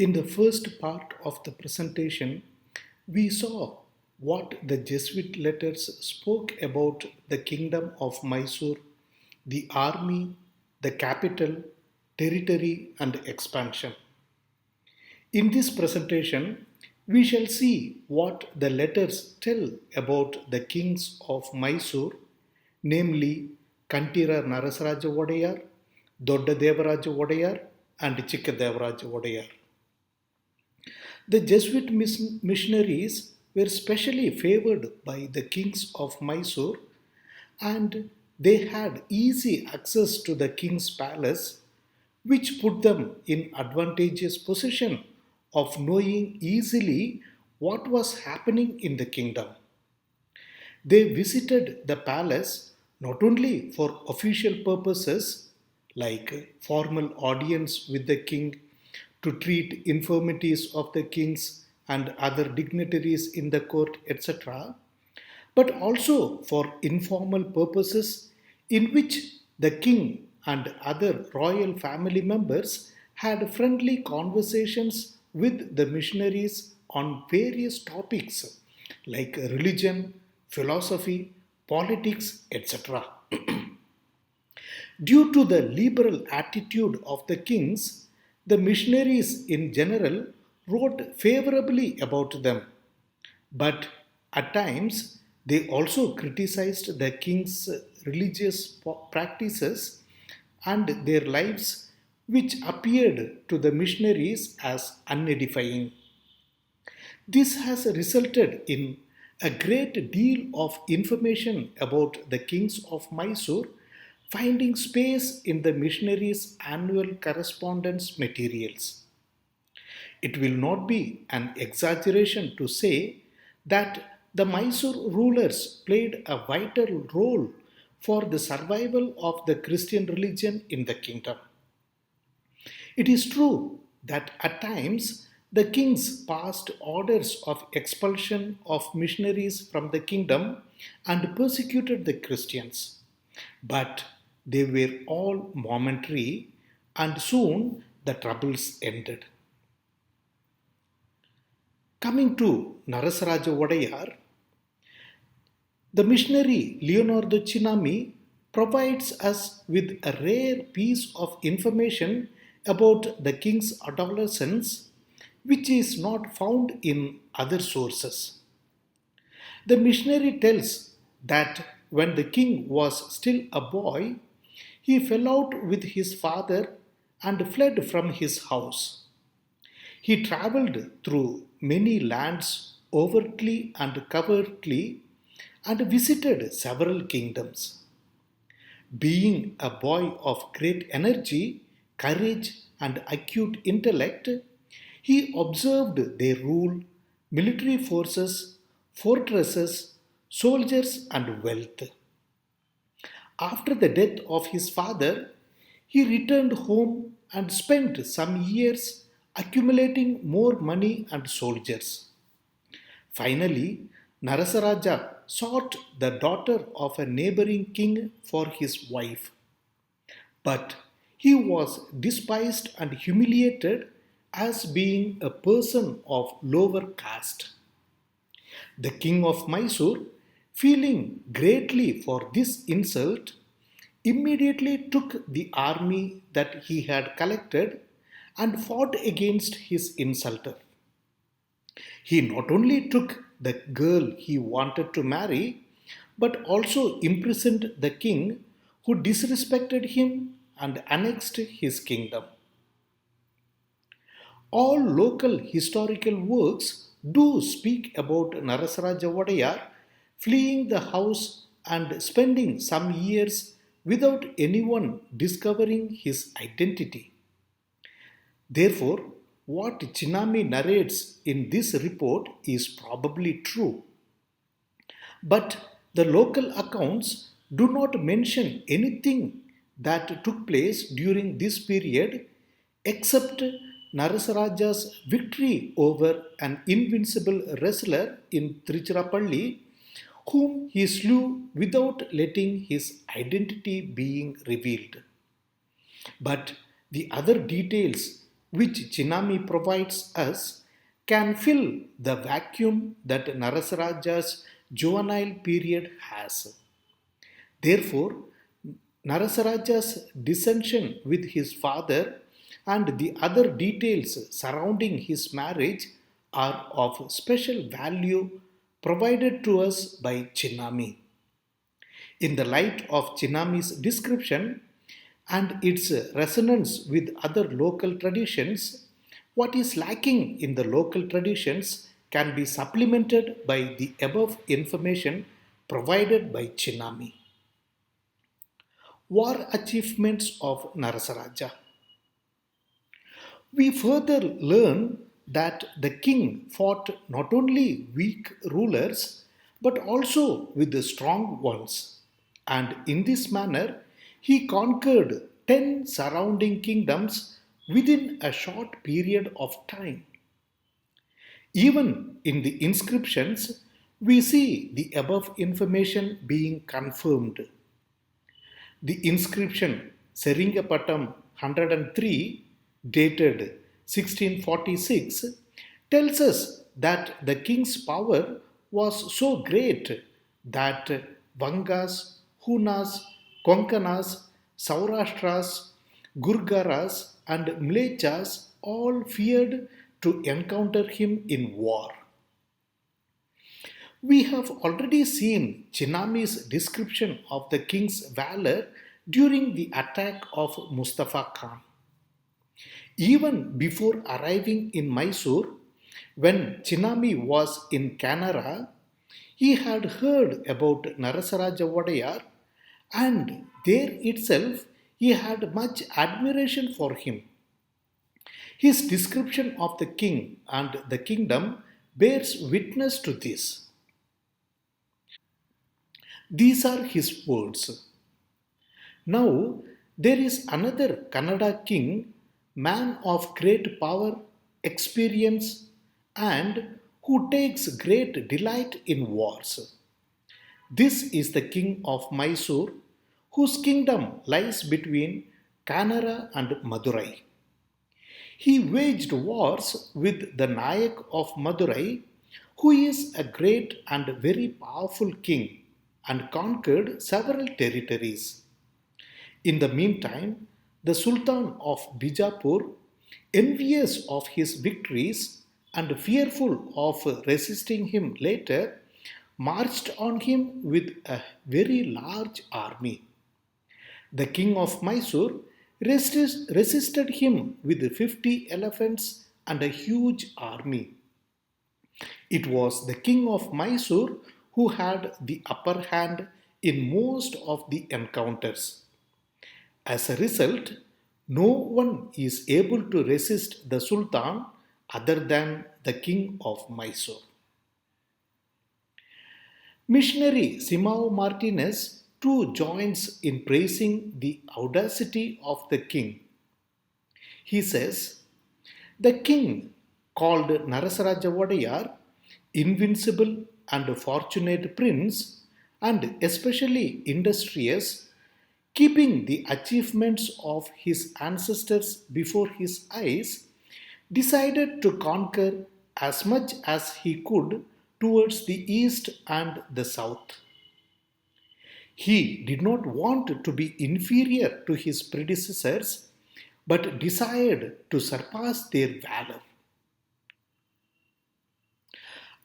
In the first part of the presentation, we saw what the Jesuit letters spoke about the kingdom of Mysore, the army, the capital, territory, and expansion. In this presentation, we shall see what the letters tell about the kings of Mysore, namely Kantira Narasaraja Vodayar, Dodda Devaraja Vodayar, and Chikka Devaraja Vodayar. The Jesuit missionaries were specially favored by the kings of Mysore, and they had easy access to the king's palace, which put them in advantageous position of knowing easily what was happening in the kingdom. They visited the palace not only for official purposes like formal audience with the king, to treat infirmities of the kings and other dignitaries in the court, etc., but also for informal purposes in which the king and other royal family members had friendly conversations with the missionaries on various topics like religion, philosophy, politics, etc. Due to the liberal attitude of the kings, the missionaries in general wrote favorably about them, but at times they also criticized the king's religious practices and their lives, which appeared to the missionaries as unedifying. This has resulted in a great deal of information about the kings of Mysore finding space in the missionaries' annual correspondence materials. It will not be an exaggeration to say that the Mysore rulers played a vital role for the survival of the Christian religion in the kingdom. It is true that at times the kings passed orders of expulsion of missionaries from the kingdom and persecuted the Christians. But they were all momentary, and soon the troubles ended. Coming to Narasaraja Vodayar, the missionary Leonardo Chinami provides us with a rare piece of information about the king's adolescence, which is not found in other sources. The missionary tells that when the king was still a boy, he fell out with his father and fled from his house. He traveled through many lands overtly and covertly and visited several kingdoms. Being a boy of great energy, courage, and acute intellect, he observed their rule, military forces, fortresses, soldiers, and wealth. After the death of his father, he returned home and spent some years accumulating more money and soldiers. Finally, Narasaraja sought the daughter of a neighboring king for his wife. But he was despised and humiliated as being a person of lower caste. The king of Mysore, feeling greatly for this insult, immediately took the army that he had collected and fought against his insulter. He not only took the girl he wanted to marry, but also imprisoned the king who disrespected him and annexed his kingdom. All local historical works do speak about Narasaraja Vodayar fleeing the house and spending some years without anyone discovering his identity. Therefore, what Chinami narrates in this report is probably true. But the local accounts do not mention anything that took place during this period except Narasaraja's victory over an invincible wrestler in Tiruchirappalli, whom he slew without letting his identity being revealed. But the other details which Chinami provides us, can fill the vacuum that Narasaraja's juvenile period has. Therefore, Narasaraja's dissension with his father and the other details surrounding his marriage are of special value provided to us by Chinnami. In the light of Chinnami's description and its resonance with other local traditions, what is lacking in the local traditions can be supplemented by the above information provided by Chinnami. War achievements of Narasaraja. We further learn that the king fought not only weak rulers but also with the strong ones, and in this manner he conquered 10 surrounding kingdoms within a short period of time. Even in the inscriptions, we see the above information being confirmed. The inscription Seringapatam 103, dated 1646, tells us that the king's power was so great that Vangas, Hunas, Konkanas, Saurashtras, Gurgaras, and Mlechas all feared to encounter him in war. We have already seen Chinami's description of the king's valor during the attack of Mustafa Khan. Even before arriving in Mysore, when Chinami was in Canara, he had heard about Narasaraja Wadayar, and there itself he had much admiration for him. His description of the king and the kingdom bears witness to this. These are his words. Now, there is another Kannada king, man of great power, experience, and who takes great delight in wars. This is the king of Mysore, whose kingdom lies between Kannara and Madurai. He waged wars with the Nayak of Madurai, who is a great and very powerful king, and conquered several territories. In the meantime, the Sultan of Bijapur, envious of his victories and fearful of resisting him later, marched on him with a very large army. The king of Mysore resisted him with 50 elephants and a huge army. It was the king of Mysore who had the upper hand in most of the encounters. As a result, no one is able to resist the Sultan other than the king of Mysore. Missionary Simao Martinez too joins in praising the audacity of the king. He says, the king, called Narasaraja Wadayar, invincible and fortunate prince, and especially industrious, keeping the achievements of his ancestors before his eyes, decided to conquer as much as he could towards the east and the south. He did not want to be inferior to his predecessors, but desired to surpass their valor.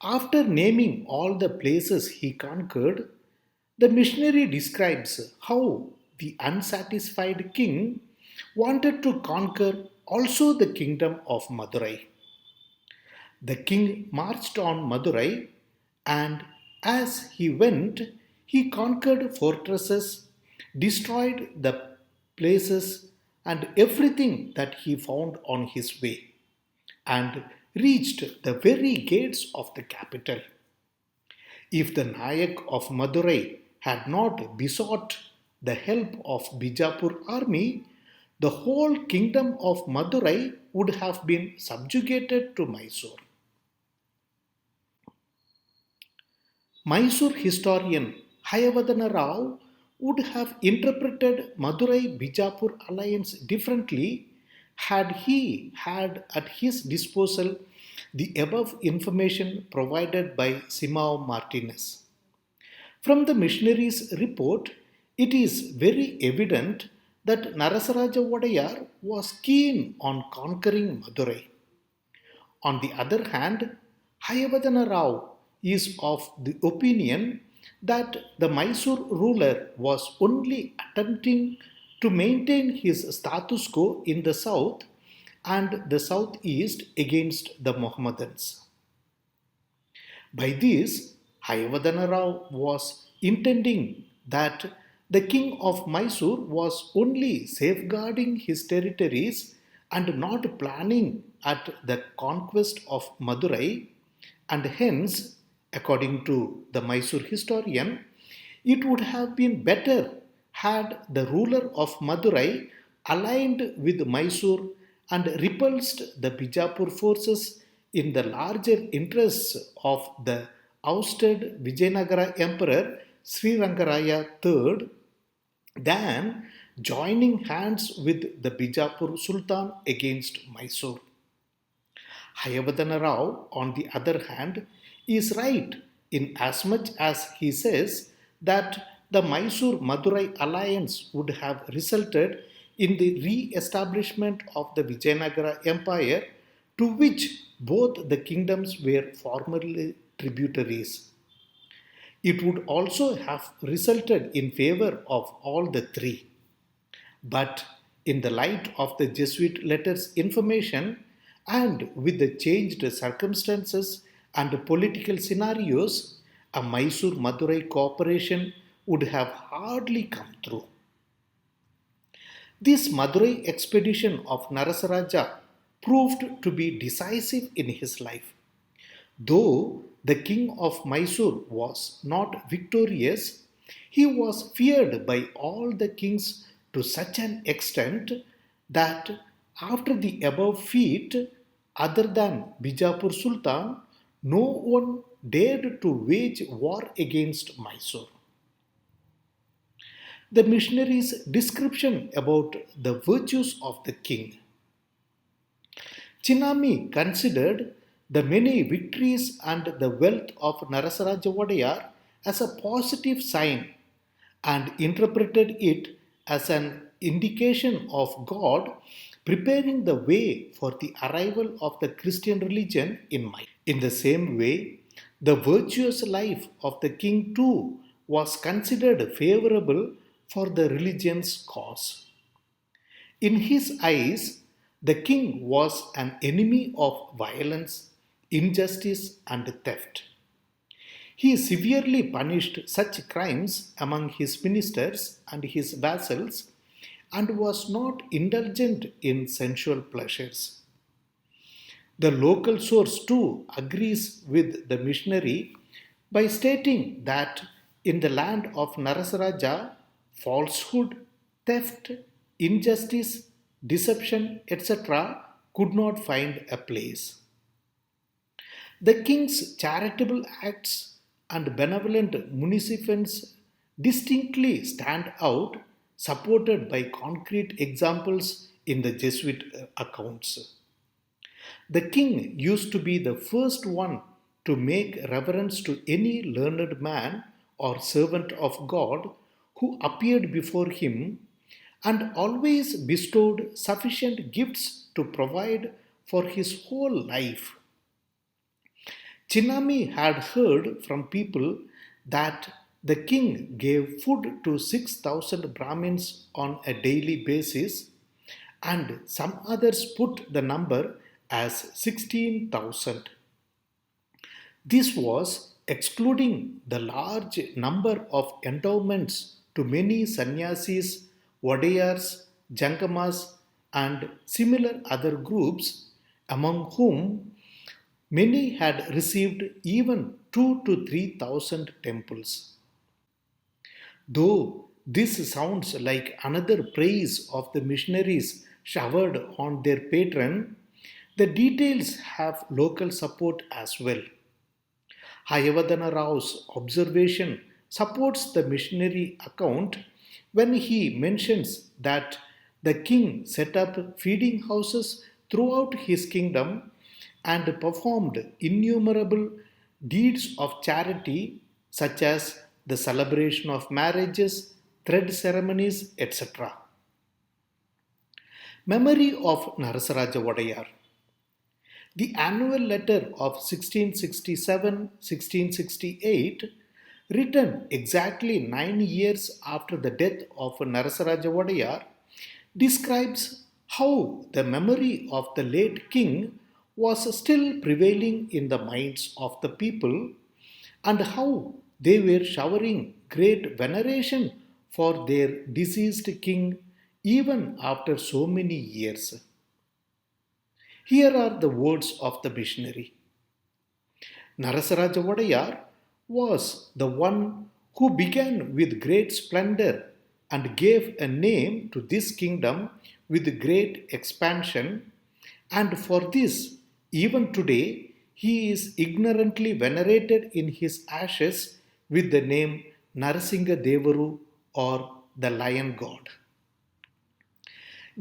After naming all the places he conquered, the missionary describes how the unsatisfied king wanted to conquer also the kingdom of Madurai. The king marched on Madurai, and as he went, he conquered fortresses, destroyed the places and everything that he found on his way, and reached the very gates of the capital. If the Nayak of Madurai had not besought the help of Bijapur army, the whole kingdom of Madurai would have been subjugated to Mysore. Mysore historian Hayavadana would have interpreted Madurai Bijapur alliance differently, had he had at his disposal the above information provided by Simao Martinez. From the missionaries' report, it is very evident that Narasaraja Vodayar was keen on conquering Madurai. On the other hand, Hayavadana Rao is of the opinion that the Mysore ruler was only attempting to maintain his status quo in the south and the southeast against the Mohammedans. By this, Hayavadana Rao was intending that the king of Mysore was only safeguarding his territories and not planning at the conquest of Madurai, and hence, according to the Mysore historian, it would have been better had the ruler of Madurai aligned with Mysore and repulsed the Bijapur forces in the larger interests of the ousted Vijayanagara Emperor Srirangaraya III than joining hands with the Bijapur Sultan against Mysore. Hayavadana Rao, on the other hand, is right in as much as he says that the Mysore Madurai alliance would have resulted in the re establishment of the Vijayanagara Empire, to which both the kingdoms were formerly tributaries. It would also have resulted in favor of all the three. But in the light of the Jesuit letters' information and with the changed circumstances and political scenarios, a Mysore Madurai cooperation would have hardly come through. This Madurai expedition of Narasaraja proved to be decisive in his life. Though the king of Mysore was not victorious, he was feared by all the kings to such an extent that after the above feat, other than Bijapur Sultan, no one dared to wage war against Mysore. The missionaries' description about the virtues of the king. Chinami considered the many victories and the wealth of Narasaraja Vodayar as a positive sign and interpreted it as an indication of God preparing the way for the arrival of the Christian religion in Mysore. In the same way, the virtuous life of the king too was considered favorable for the religion's cause. In his eyes, the king was an enemy of violence, injustice, and theft. He severely punished such crimes among his ministers and his vassals and was not indulgent in sensual pleasures. The local source too agrees with the missionary by stating that in the land of Narasaraja, falsehood, theft, injustice, deception, etc., could not find a place. The king's charitable acts and benevolent munificence distinctly stand out, supported by concrete examples in the Jesuit accounts. The king used to be the first one to make reverence to any learned man or servant of God who appeared before him and always bestowed sufficient gifts to provide for his whole life. Chinami had heard from people that the king gave food to 6,000 Brahmins on a daily basis, and some others put the number as 16,000. This was excluding the large number of endowments to many sannyasis, vodayars, jangamas, and similar other groups, among whom many had received even 2 to 3,000 temples. Though this sounds like another praise of the missionaries showered on their patron, the details have local support as well. Hayavadana Rao's observation supports the missionary account when he mentions that the king set up feeding houses throughout his kingdom and performed innumerable deeds of charity, such as the celebration of marriages, thread ceremonies, etc. Memory of Narasaraja Vodayar. The annual letter of 1667-1668, written exactly 9 years after the death of Narasaraja Vodayar, describes how the memory of the late king was still prevailing in the minds of the people and how they were showering great veneration for their deceased king even after so many years. Here are the words of the missionary. Narasaraja Vodayar was the one who began with great splendor and gave a name to this kingdom with great expansion, and for this, even today, he is ignorantly venerated in his ashes with the name Narasimha Devaru or the Lion God.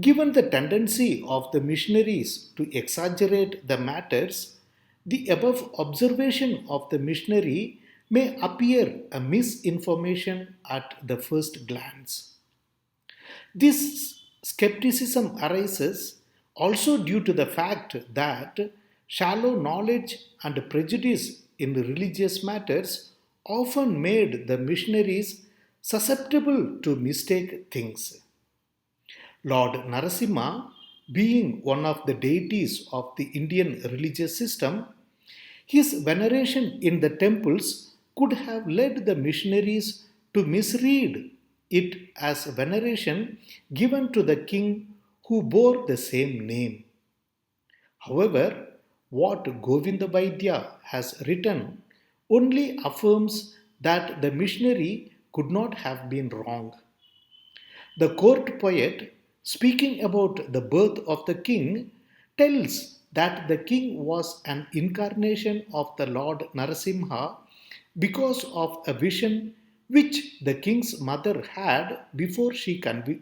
Given the tendency of the missionaries to exaggerate the matters, the above observation of the missionary may appear a misinformation at the first glance. This skepticism arises also due to the fact that shallow knowledge and prejudice in religious matters often made the missionaries susceptible to mistake things. Lord Narasimha, being one of the deities of the Indian religious system, his veneration in the temples could have led the missionaries to misread it as veneration given to the king who bore the same name. However, what Govinda Vaidya has written only affirms that the missionary could not have been wrong. The court poet, speaking about the birth of the king, tells that the king was an incarnation of the Lord Narasimha because of a vision which the king's mother had before she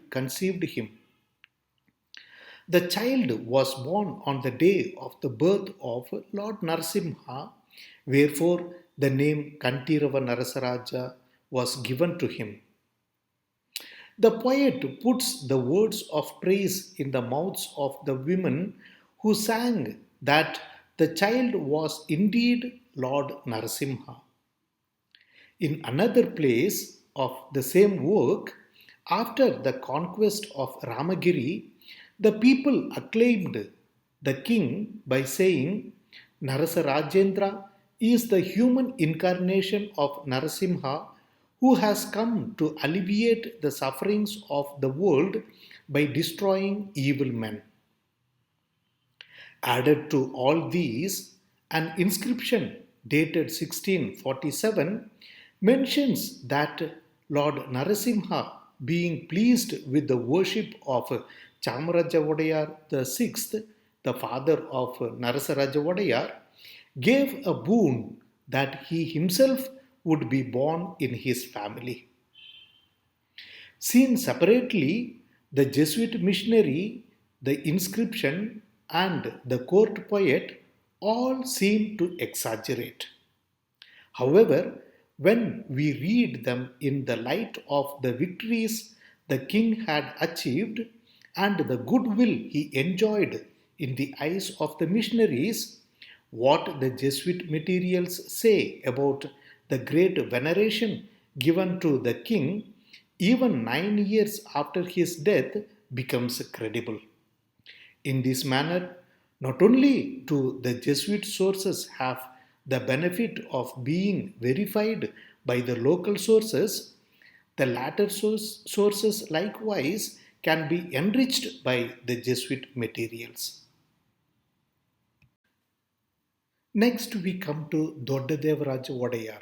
conceived him. The child was born on the day of the birth of Lord Narasimha, wherefore the name Kantirava Narasaraja was given to him. The poet puts the words of praise in the mouths of the women who sang that the child was indeed Lord Narasimha. In another place of the same work, after the conquest of Ramagiri, the people acclaimed the king by saying, Narasa Rajendra is the human incarnation of Narasimha who has come to alleviate the sufferings of the world by destroying evil men. Added to all these, an inscription dated 1647 mentions that Lord Narasimha, being pleased with the worship of Chamaraja Vodayar VI, the father of Narasaraja Vodayar, gave a boon that he himself would be born in his family. Seen separately, the Jesuit missionary, the inscription, and the court poet all seem to exaggerate. However, when we read them in the light of the victories the king had achieved and the goodwill he enjoyed in the eyes of the missionaries, what the Jesuit materials say about the great veneration given to the king even 9 years after his death becomes credible. In this manner, not only do the Jesuit sources have the benefit of being verified by the local sources, the latter sources likewise can be enriched by the Jesuit materials. Next, we come to Doddadevaraj Vodayar.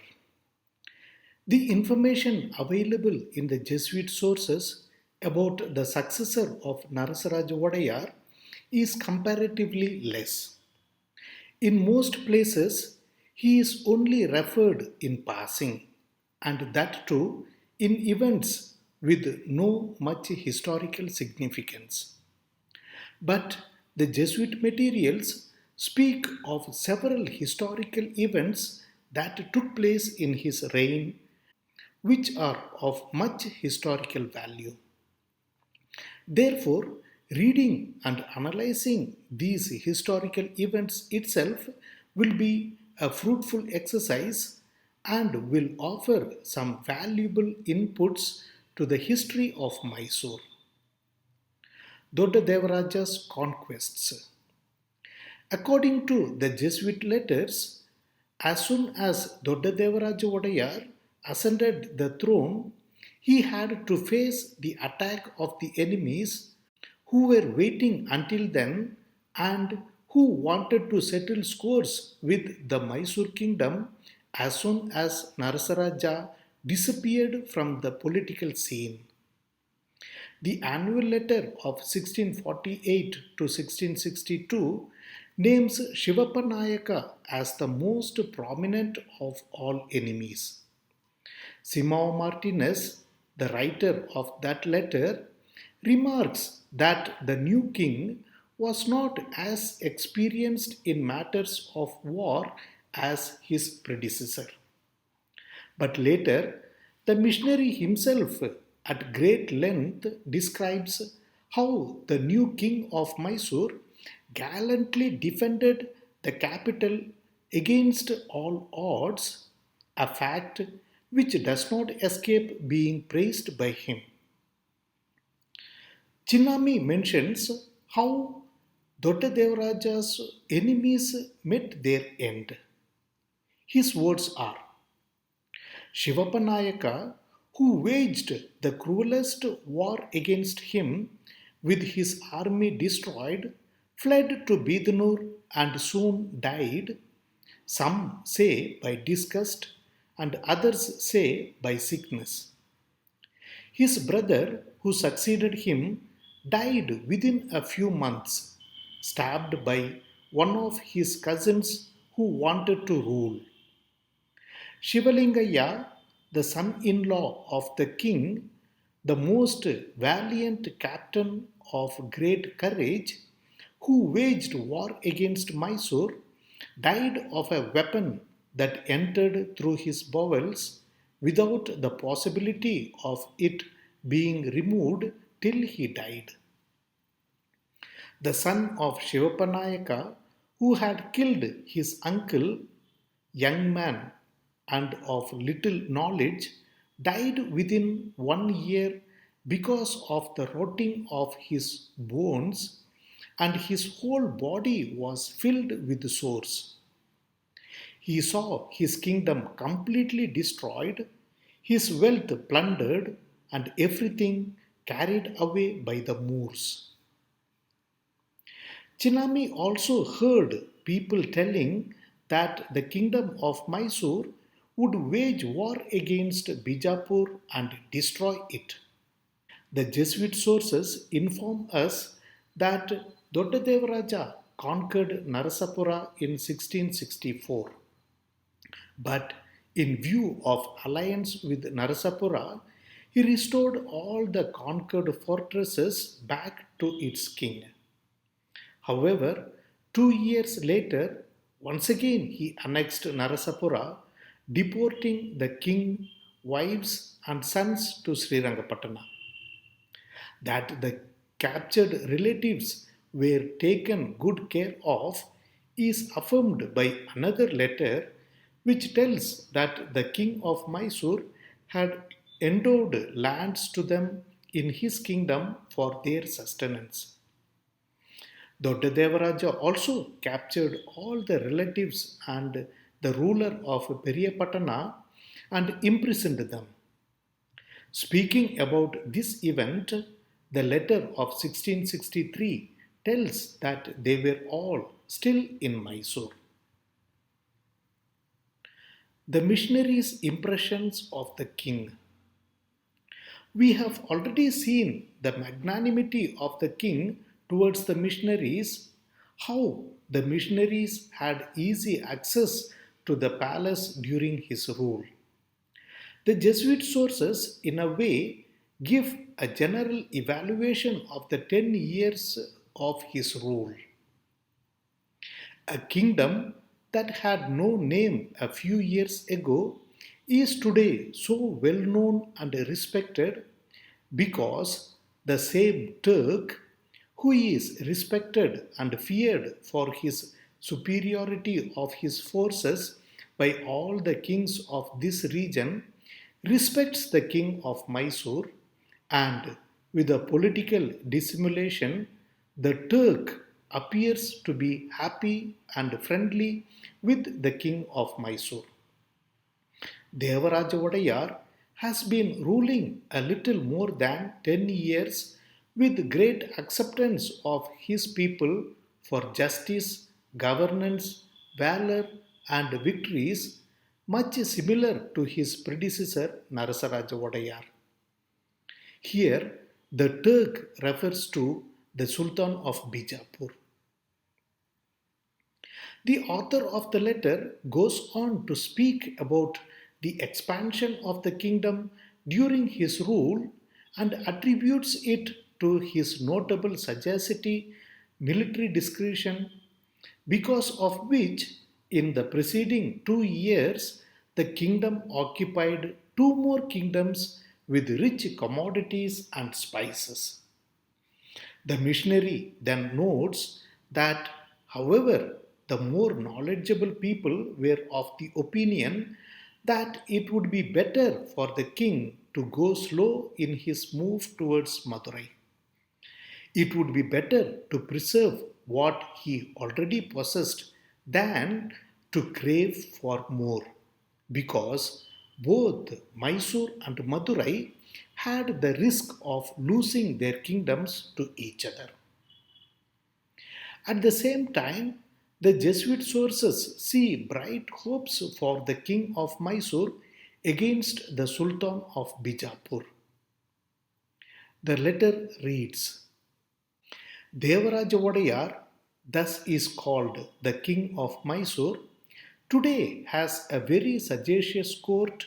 The information available in the Jesuit sources about the successor of Narasaraj Vodayar is comparatively less. In most places, he is only referred in passing, and that too in events with no much historical significance. But the Jesuit materials speak of several historical events that took place in his reign, which are of much historical value. Therefore, reading and analyzing these historical events itself will be a fruitful exercise and will offer some valuable inputs to the history of Mysore. Dodda Devaraja's conquests. According to the Jesuit letters, as soon as Dodda Devaraja Odayar ascended the throne, he had to face the attack of the enemies who were waiting until then and who wanted to settle scores with the Mysore kingdom as soon as Narasaraja disappeared from the political scene. The annual letter of 1648 to 1662 names Shivappa Nayaka as the most prominent of all enemies. Simao Martinez, the writer of that letter, remarks that the new king was not as experienced in matters of war as his predecessor. But later, the missionary himself, at great length, describes how the new king of Mysore gallantly defended the capital against all odds, a fact which does not escape being praised by him. Chinnami mentions how Dodda Devaraja's enemies met their end. His words are: Shivappa Nayaka, who waged the cruelest war against him, with his army destroyed, fled to Bidnur and soon died, some say by disgust and others say by sickness. His brother, who succeeded him, died within a few months, stabbed by one of his cousins who wanted to rule. Shivalingaya, the son in law of the king, the most valiant captain of great courage, who waged war against Mysore, died of a weapon that entered through his bowels without the possibility of it being removed till he died. The son of Shivapanayaka, who had killed his uncle, young man and of little knowledge, died within 1 year because of the rotting of his bones, and his whole body was filled with sores. He saw his kingdom completely destroyed, his wealth plundered, and everything carried away by the Moors. Chinami also heard people telling that the kingdom of Mysore would wage war against Bijapur and destroy it. The Jesuit sources inform us that Dodda Devaraja conquered Narasapura in 1664. But in view of alliance with Narasapura, he restored all the conquered fortresses back to its king. However, 2 years later, once again he annexed Narasapura, deporting the king, wives, and sons to Srirangapatana. That the captured relatives were taken good care of is affirmed by another letter which tells that the king of Mysore had endowed lands to them in his kingdom for their sustenance. Dodda Devaraja also captured all the relatives and the ruler of Periyapatana and imprisoned them. Speaking about this event, the letter of 1663 tells that they were all still in Mysore. The missionaries' impressions of the king. We have already seen the magnanimity of the king towards the missionaries, how the missionaries had easy access to the palace during his rule. The Jesuit sources, in a way, give a general evaluation of the 10 years of his rule. A kingdom that had no name a few years ago is today so well known and respected because the same Turk, who is respected and feared for his superiority of his forces by all the kings of this region, respects the king of Mysore, and with a political dissimulation, the Turk appears to be happy and friendly with the king of Mysore. Devaraja Odayar has been ruling a little more than 10 years with great acceptance of his people for justice, governance, valor, and victories, much similar to his predecessor Narasaraja Odayar. Here, the Turk refers to the Sultan of Bijapur. The author of the letter goes on to speak about the expansion of the kingdom during his rule and attributes it to his notable sagacity, military discretion, because of which in the preceding 2 years the kingdom occupied two more kingdoms with rich commodities and spices. The missionary then notes that, however, the more knowledgeable people were of the opinion that it would be better for the king to go slow in his move towards Madurai. It would be better to preserve what he already possessed than to crave for more, because both Mysore and Madurai had the risk of losing their kingdoms to each other. At the same time, the Jesuit sources see bright hopes for the king of Mysore against the Sultan of Bijapur. The letter reads: Devaraja Odayar, thus is called the king of Mysore, today has a very sagacious court,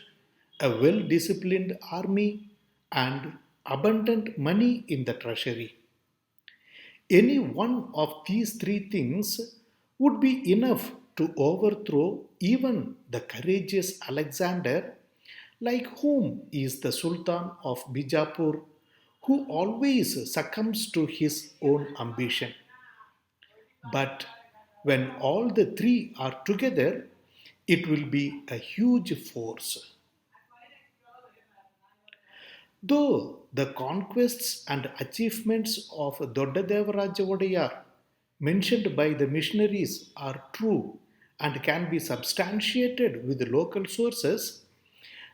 a well disciplined army, and abundant money in the treasury. Any one of these three things would be enough to overthrow even the courageous Alexander, like whom is the Sultan of Bijapur, who always succumbs to his own ambition. But when all the three are together, it will be a huge force. Though the conquests and achievements of Doddadevaraja Odayar mentioned by the missionaries are true and can be substantiated with local sources,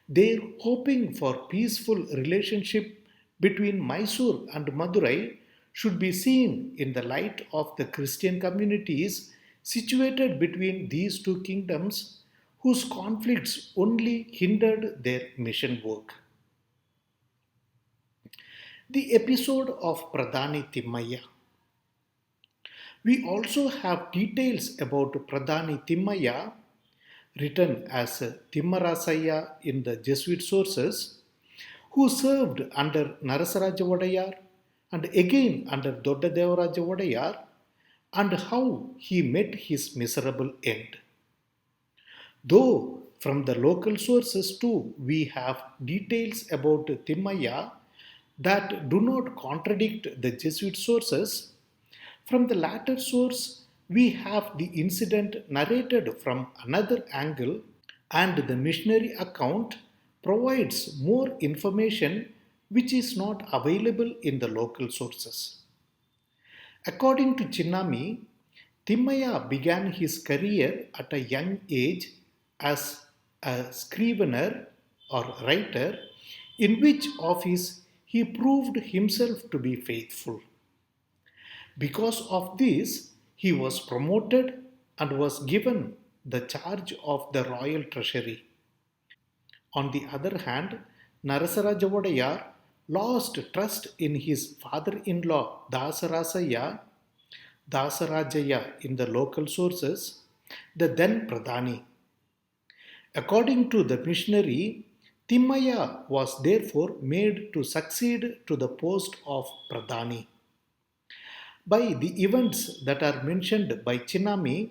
their hoping for peaceful relationship between Mysore and Madurai should be seen in the light of the Christian communities situated between these two kingdoms whose conflicts only hindered their mission work. The episode of Pradhani Timmaya. We also have details about Pradhani Timmaya, written as Timmarasaya in the Jesuit sources, who served under Narasaraja Odayar and again under Doddadevaraja Odayar, and how he met his miserable end. Though from the local sources too we have details about Timmaya that do not contradict the Jesuit sources, from the latter source we have the incident narrated from another angle, and the missionary account provides more information which is not available in the local sources. According to Chinnami, Timmaya began his career at a young age as a scrivener or writer, in which office he proved himself to be faithful. Because of this, he was promoted and was given the charge of the royal treasury. On the other hand, Narasaraja Odayar lost trust in his father-in-law Dasarajaya in the local sources, the then Pradhani. According to the missionary, Timmaya was therefore made to succeed to the post of Pradhani. By the events that are mentioned by Chinnami,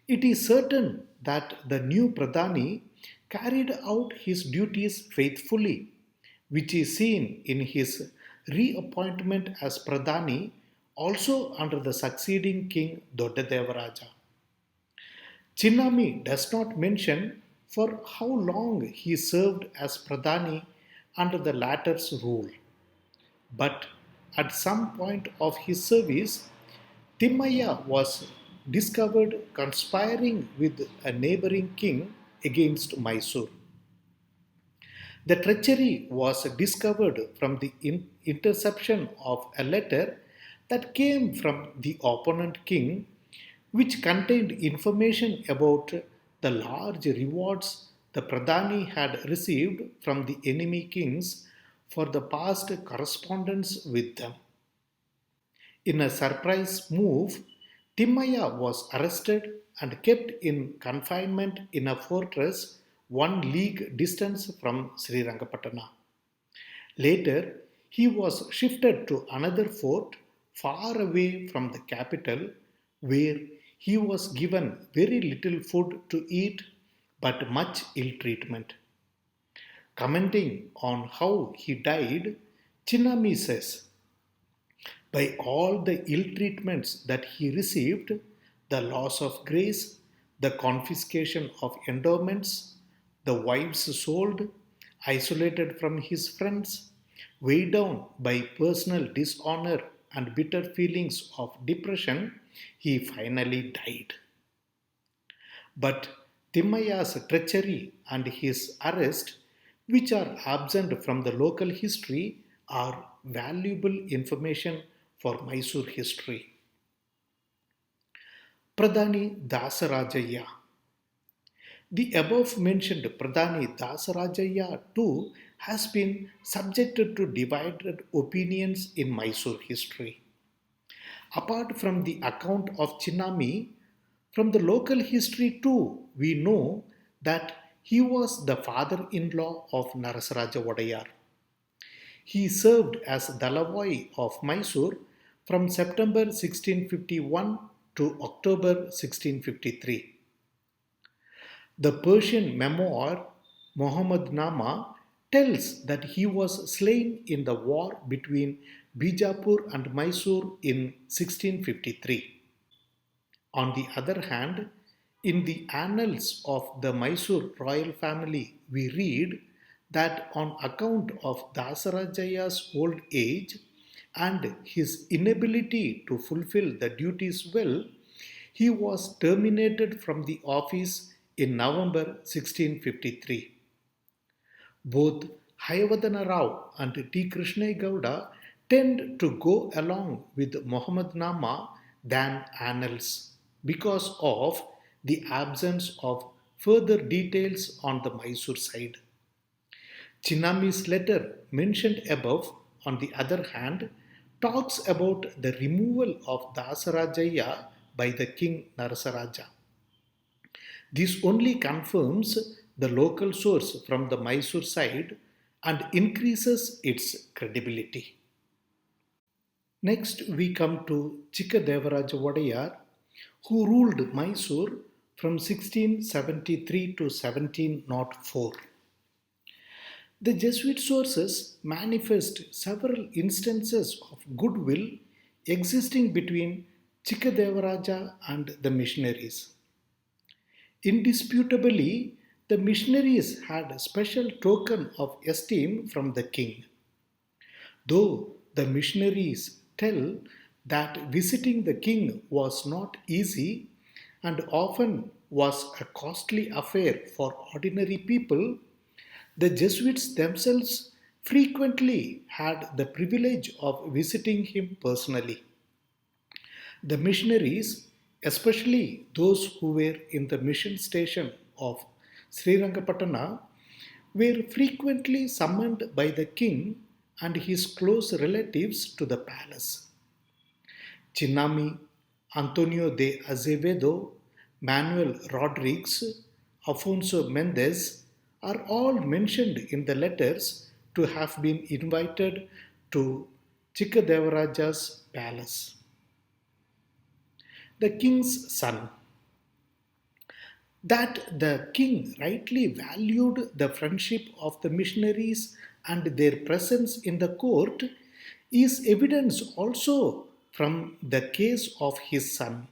it is certain that the new Pradhani carried out his duties faithfully, which is seen in his reappointment as Pradhani also under the succeeding king Dodadevaraja. Chinnami does not mention for how long he served as Pradhani under the latter's rule. But at some point of his service, Timmaya was discovered conspiring with a neighboring king against Mysore. The treachery was discovered from the interception of a letter that came from the opponent king, which contained information about the large rewards the Pradhani had received from the enemy kings for the past correspondence with them. In a surprise move, Timmaya was arrested and kept in confinement in a fortress 1 league distance from Srirangapatana. Later, he was shifted to another fort far away from the capital where he was given very little food to eat but much ill treatment. Commenting on how he died, Chinnami says, by all the ill treatments that he received, the loss of grace, the confiscation of endowments, the wives sold, isolated from his friends, weighed down by personal dishonor and bitter feelings of depression, he finally died. But Timmaya's treachery and his arrest, which are absent from the local history, are valuable information for Mysore history. Pradhani Dasarajaya. The above mentioned Pradhani Dasarajaya too has been subjected to divided opinions in Mysore history. Apart from the account of Chinnami, from the local history too, we know that he was the father-in-law of Narasaraja Wadayar. He served as Dalavoy of Mysore from September 1651 to October 1653. The Persian memoir Muhammad Nama tells that he was slain in the war between Bijapur and Mysore in 1653. On the other hand, in the annals of the Mysore royal family, we read that on account of Dasarajaya's old age and his inability to fulfill the duties well, he was terminated from the office in November 1653. Both Hayavadana Rao and T. Krishna Gowda tend to go along with Muhammad Nama than annals because of the absence of further details on the Mysore side. Chinnami's letter mentioned above, on the other hand, talks about the removal of Dasarajaya by the king Narasaraja. This only confirms the local source from the Mysore side and increases its credibility. Next, we come to Chikadevaraja Wadayar, who ruled Mysore from 1673 to 1704. The Jesuit sources manifest several instances of goodwill existing between Chikadevaraja and the missionaries. Indisputably, the missionaries had a special token of esteem from the king. Though the missionaries tell that visiting the king was not easy and often was a costly affair for ordinary people, the Jesuits themselves frequently had the privilege of visiting him personally. The missionaries, especially those who were in the mission station of Srirangapatana, were frequently summoned by the king and his close relatives to the palace. Chinnami, Antonio de Azevedo, Manuel Rodriguez, Afonso Mendez, are all mentioned in the letters to have been invited to Chikkadevaraja's palace. The king's son. That the king rightly valued the friendship of the missionaries and their presence in the court is evidence also from the case of his son.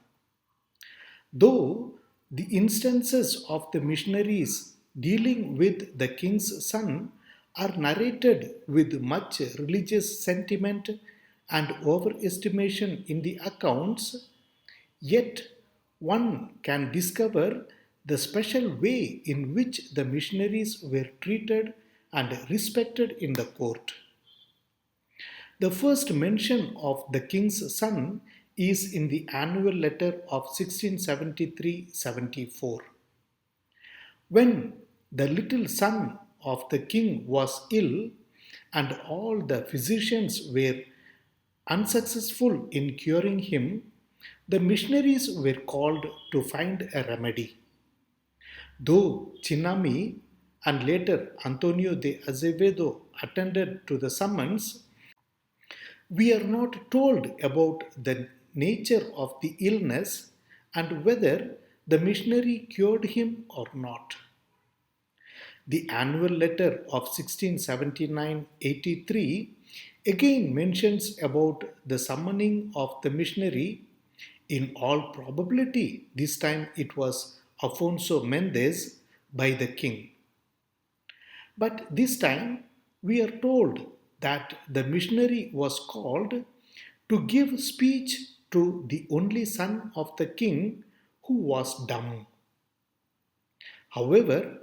Though the instances of the missionaries dealing with the king's son are narrated with much religious sentiment and overestimation in the accounts, yet one can discover the special way in which the missionaries were treated and respected in the court. The first mention of the king's son is in the annual letter of 1673-74. When the little son of the king was ill and all the physicians were unsuccessful in curing him, the missionaries were called to find a remedy. Though Chinami and later Antonio de Azevedo attended to the summons, we are not told about the nature of the illness and whether the missionary cured him or not. The annual letter of 1679-83 again mentions about the summoning of the missionary. In all probability, this time it was Afonso Mendez by the king. But this time we are told that the missionary was called to give speech to the only son of the king who was dumb. However,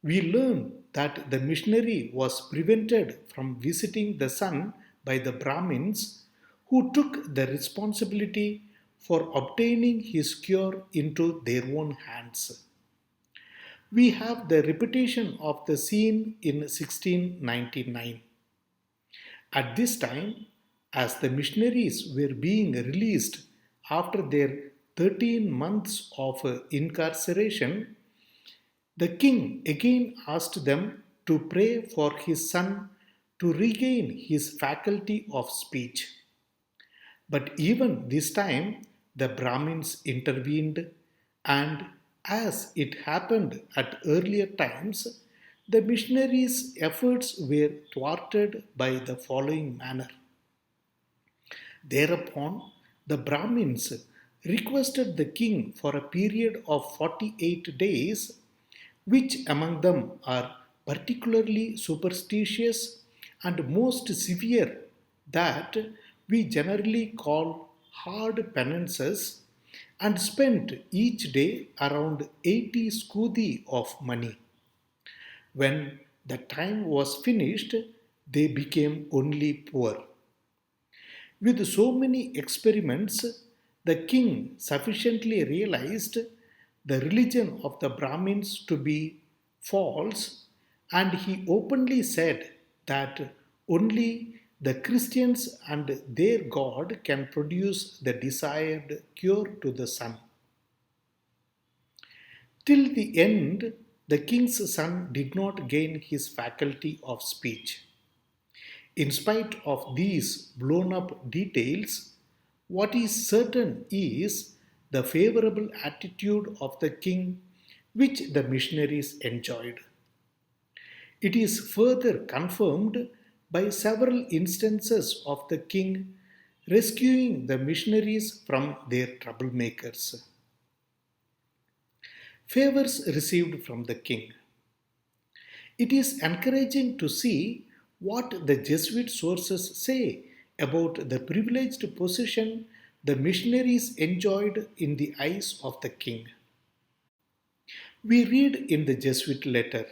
we learn that the missionary was prevented from visiting the son by the Brahmins who took the responsibility for obtaining his cure into their own hands. We have the repetition of the scene in 1699. At this time, as the missionaries were being released after their 13 months of incarceration, the king again asked them to pray for his son to regain his faculty of speech. But even this time, the Brahmins intervened, and as it happened at earlier times, the missionaries' efforts were thwarted by the following manner. Thereupon, the Brahmins requested the king for a period of 48 days, which among them are particularly superstitious and most severe, that we generally call hard penances, and spent each day around 80 scudi of money. When the time was finished, they became only poor. With so many experiments, the king sufficiently realized the religion of the Brahmins to be false, and he openly said that only the Christians and their God can produce the desired cure to the son. Till the end, the king's son did not gain his faculty of speech. In spite of these blown up details, what is certain is the favorable attitude of the king which the missionaries enjoyed. It is further confirmed by several instances of the king rescuing the missionaries from their troublemakers. Favors received from the king. It is encouraging to see what the Jesuit sources say about the privileged position the missionaries enjoyed in the eyes of the king. We read in the Jesuit letter,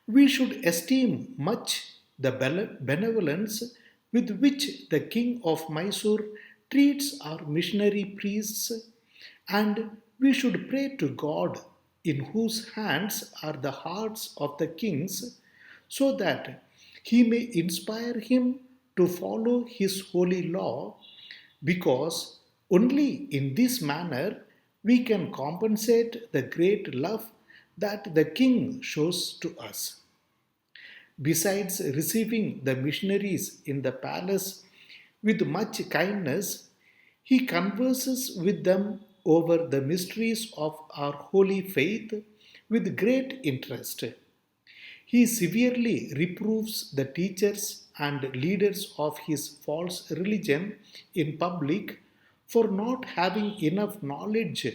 "We should esteem much the benevolence with which the king of Mysore treats our missionary priests, and we should pray to God, in whose hands are the hearts of the kings, so that he may inspire him to follow his holy law, because only in this manner we can compensate the great love that the king shows to us. Besides receiving the missionaries in the palace with much kindness, he converses with them over the mysteries of our holy faith with great interest. He severely reproves the teachers and leaders of his false religion in public for not having enough knowledge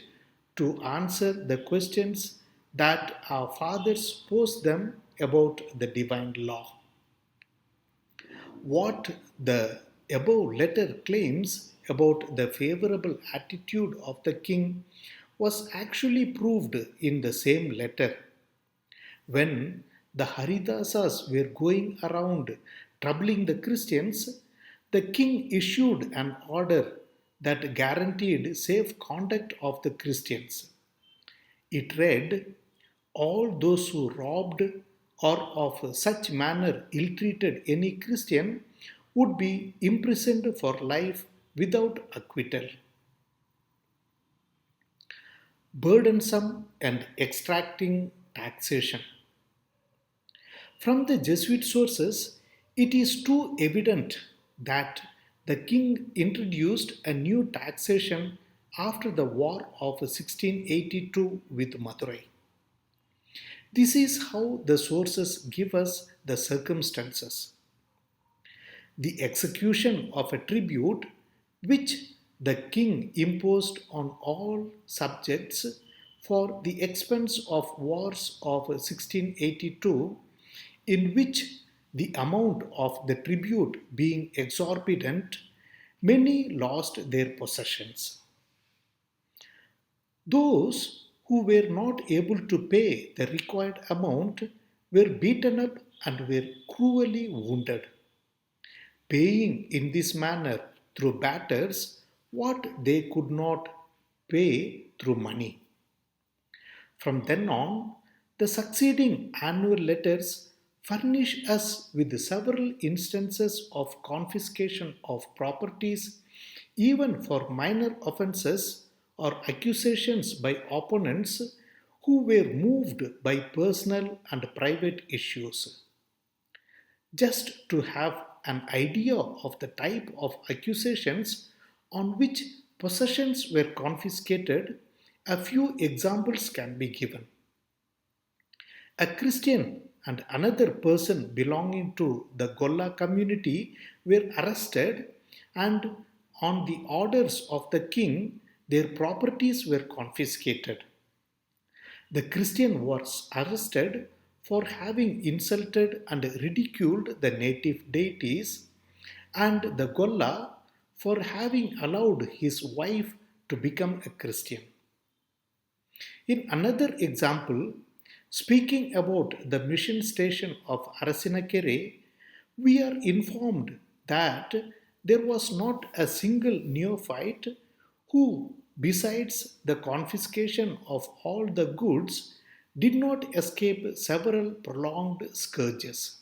to answer the questions that our fathers posed them about the divine law. What the above letter claims about the favorable attitude of the king was actually proved in the same letter. When the Haridasas were going around troubling the Christians, the king issued an order that guaranteed safe conduct of the Christians. It read, all those who robbed or of such manner ill treated any Christian would be imprisoned for life without acquittal. Burdensome and extracting taxation. From the Jesuit sources, it is too evident that the king introduced a new taxation after the War of 1682 with Madurai. This is how the sources give us the circumstances. The execution of a tribute which the king imposed on all subjects for the expense of wars of 1682, in which the amount of the tribute being exorbitant, many lost their possessions. Those who were not able to pay the required amount were beaten up and were cruelly wounded, paying in this manner through batters what they could not pay through money. From then on, the succeeding annual letters furnish us with several instances of confiscation of properties, even for minor offences or accusations by opponents who were moved by personal and private issues. Just to have an idea of the type of accusations on which possessions were confiscated, a few examples can be given. A Christian and another person belonging to the Golla community were arrested, and on the orders of the king, their properties were confiscated. The Christian was arrested for having insulted and ridiculed the native deities, and the Golla for having allowed his wife to become a Christian. In another example, speaking about the mission station of Arasinakere, we are informed that there was not a single neophyte who, besides the confiscation of all the goods, did not escape several prolonged scourges.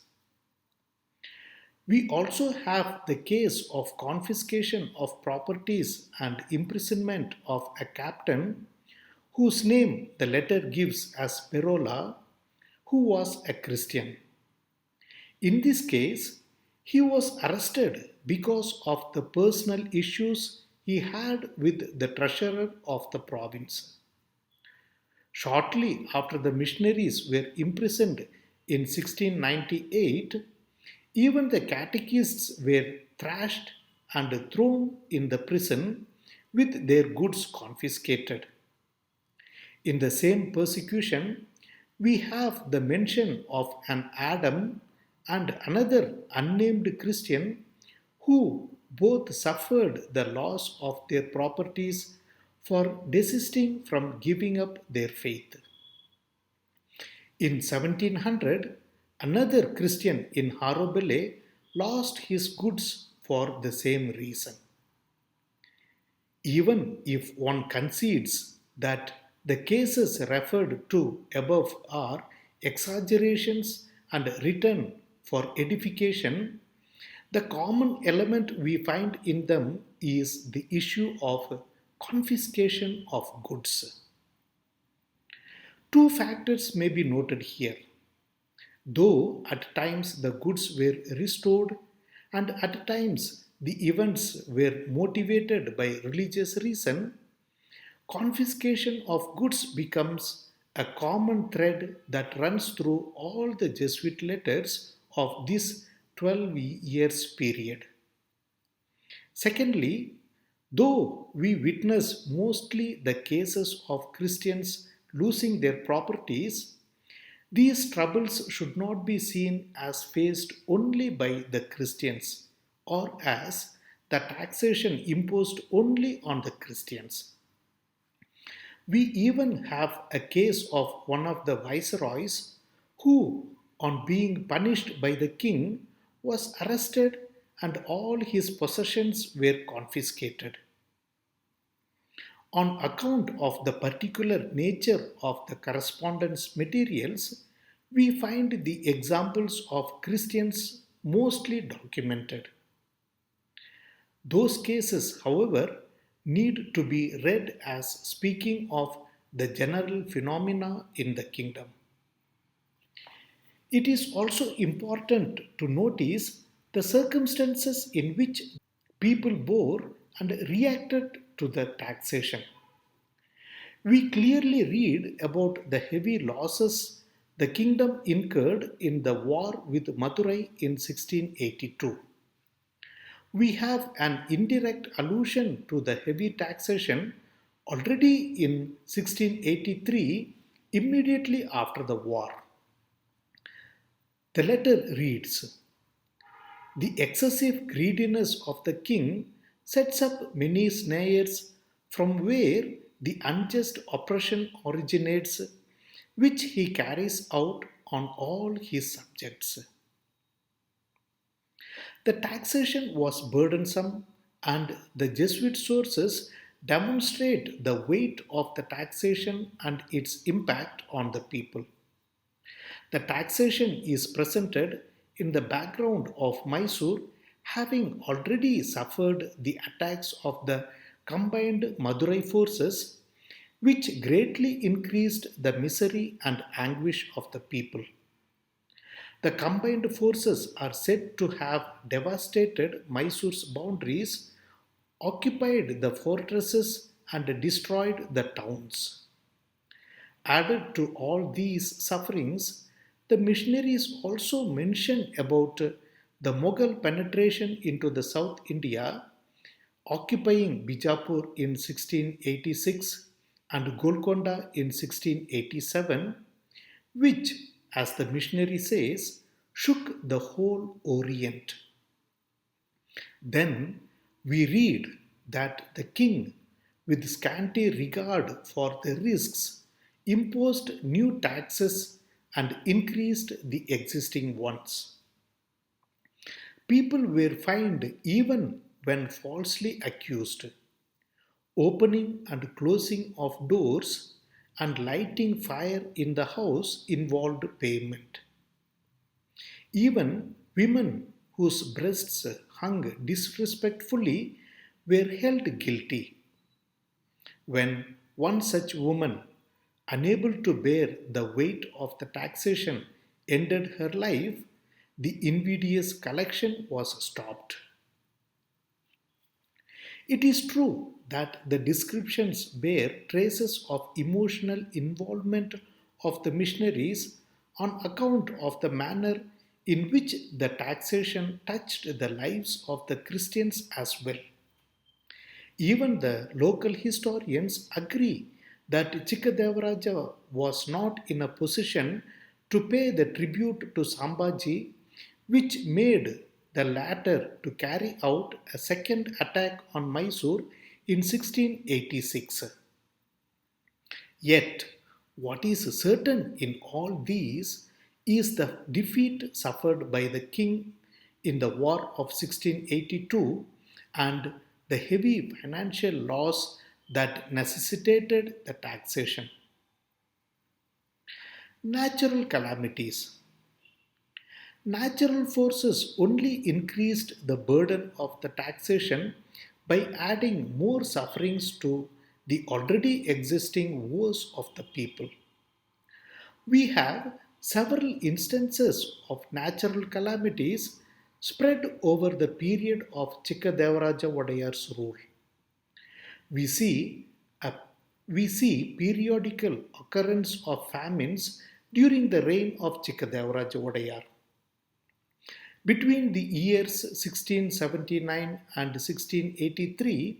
We also have the case of confiscation of properties and imprisonment of a captain whose name the letter gives as Perola, who was a Christian. In this case, he was arrested because of the personal issues he had with the treasurer of the province. Shortly after the missionaries were imprisoned in 1698, even the catechists were thrashed and thrown in the prison with their goods confiscated. In the same persecution, we have the mention of an Adam and another unnamed Christian who both suffered the loss of their properties for desisting from giving up their faith. In 1700, another Christian in Harobele lost his goods for the same reason. Even if one concedes that the cases referred to above are exaggerations and written for edification, the common element we find in them is the issue of confiscation of goods. Two factors may be noted here. Though at times the goods were restored and at times the events were motivated by religious reason, confiscation of goods becomes a common thread that runs through all the Jesuit letters of this 12 years period. Secondly, though we witness mostly the cases of Christians losing their properties, these troubles should not be seen as faced only by the Christians or as the taxation imposed only on the Christians. We even have a case of one of the viceroys who, on being punished by the king, was arrested and all his possessions were confiscated. On account of the particular nature of the correspondence materials, we find the examples of Christians mostly documented. Those cases, however, need to be read as speaking of the general phenomena in the kingdom. It is also important to notice the circumstances in which people bore and reacted to the taxation. We clearly read about the heavy losses the kingdom incurred in the war with Madurai in 1682. We have an indirect allusion to the heavy taxation already in 1683, immediately after the war. The letter reads: The excessive greediness of the king sets up many snares from where the unjust oppression originates, which he carries out on all his subjects. The taxation was burdensome, and the Jesuit sources demonstrate the weight of the taxation and its impact on the people. The taxation is presented in the background of Mysore having already suffered the attacks of the combined Madurai forces, which greatly increased the misery and anguish of the people. The combined forces are said to have devastated Mysore's boundaries, occupied the fortresses, and destroyed the towns. Added to all these sufferings, the missionaries also mention about the Mughal penetration into the South India, occupying Bijapur in 1686 and Golconda in 1687, which, as the missionary says, shook the whole Orient. Then we read that the king, with scanty regard for the risks, imposed new taxes and increased the existing ones. People were fined even when falsely accused. Opening and closing of doors and lighting fire in the house involved payment. Even women whose breasts hung disrespectfully were held guilty. When one such woman, unable to bear the weight of the taxation, ended her life, the invidious collection was stopped. It is true that the descriptions bear traces of emotional involvement of the missionaries on account of the manner in which the taxation touched the lives of the Christians as well. Even the local historians agree that Chikkadevaraja was not in a position to pay the tribute to Sambhaji, which made the latter to carry out a second attack on Mysore in 1686. Yet, what is certain in all these is the defeat suffered by the king in the War of 1682 and the heavy financial loss that necessitated the taxation. Natural calamities. Natural forces only increased the burden of the taxation by adding more sufferings to the already existing woes of the people. We have several instances of natural calamities spread over the period of Chikkadevaraja Wadayar's rule. We see a we see periodical occurrence of famines during the reign of Chikkadevaraja Wadayar. Between the years 1679 and 1683,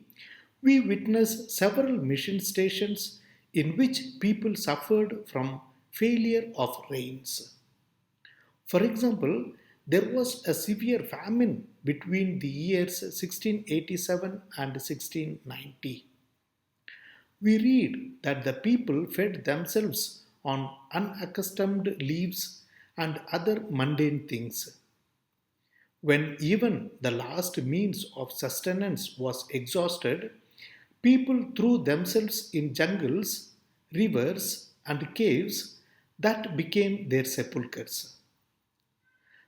we witness several mission stations in which people suffered from failure of rains. For example, there was a severe famine between the years 1687 and 1690. We read that the people fed themselves on unaccustomed leaves and other mundane things. When even the last means of sustenance was exhausted, people threw themselves in jungles, rivers, and caves that became their sepulchres.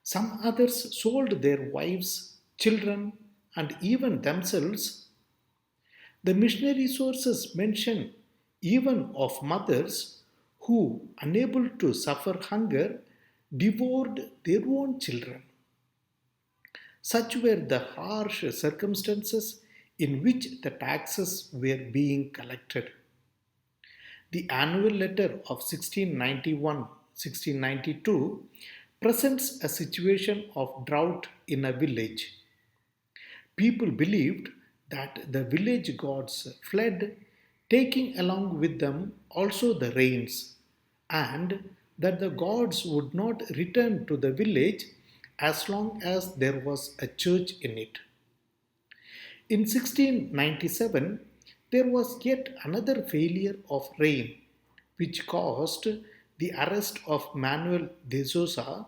Some others sold their wives, children, and even themselves. The missionary sources mention even of mothers who, unable to suffer hunger, devoured their own children. Such were the harsh circumstances in which the taxes were being collected. The annual letter of 1691 1692 presents a situation of drought in a village. People believed that the village gods fled, taking along with them also the rains, and that the gods would not return to the village as long as there was a church in it. In 1697, there was yet another failure of rain, which caused the arrest of Manuel de Sousa,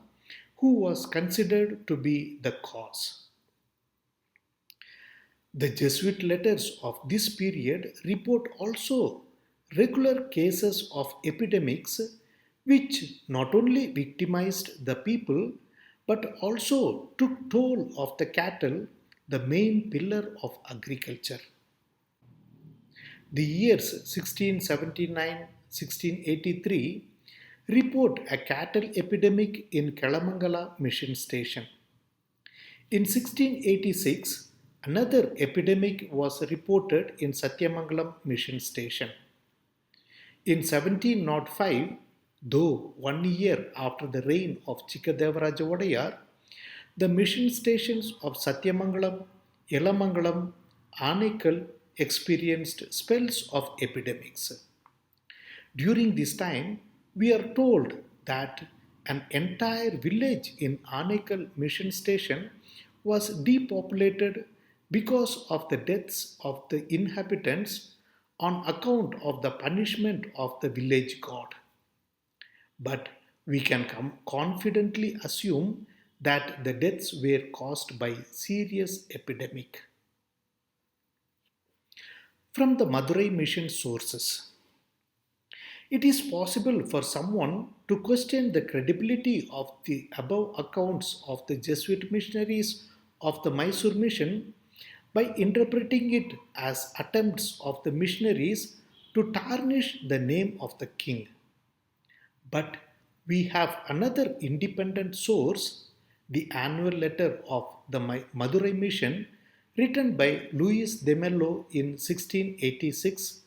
who was considered to be the cause. The Jesuit letters of this period report also regular cases of epidemics which not only victimized the people but also took toll of the cattle, the main pillar of agriculture. The years 1679 1683 report a cattle epidemic in Kalamangala mission station. In 1686, another epidemic was reported in Satyamangalam mission station. In 1705, though 1 year after the reign of Chikkadevaraja Wadayar, the mission stations of Satyamangalam, Yelamangalam, Anekal experienced spells of epidemics. During this time, we are told that an entire village in Anekal mission station was depopulated because of the deaths of the inhabitants on account of the punishment of the village god. But we can confidently assume that the deaths were caused by serious epidemic. From the Madurai mission sources, it is possible for someone to question the credibility of the above accounts of the Jesuit missionaries of the Mysore mission by interpreting it as attempts of the missionaries to tarnish the name of the king. But we have another independent source, the annual letter of the Madurai mission, written by Luis de Mello in 1686,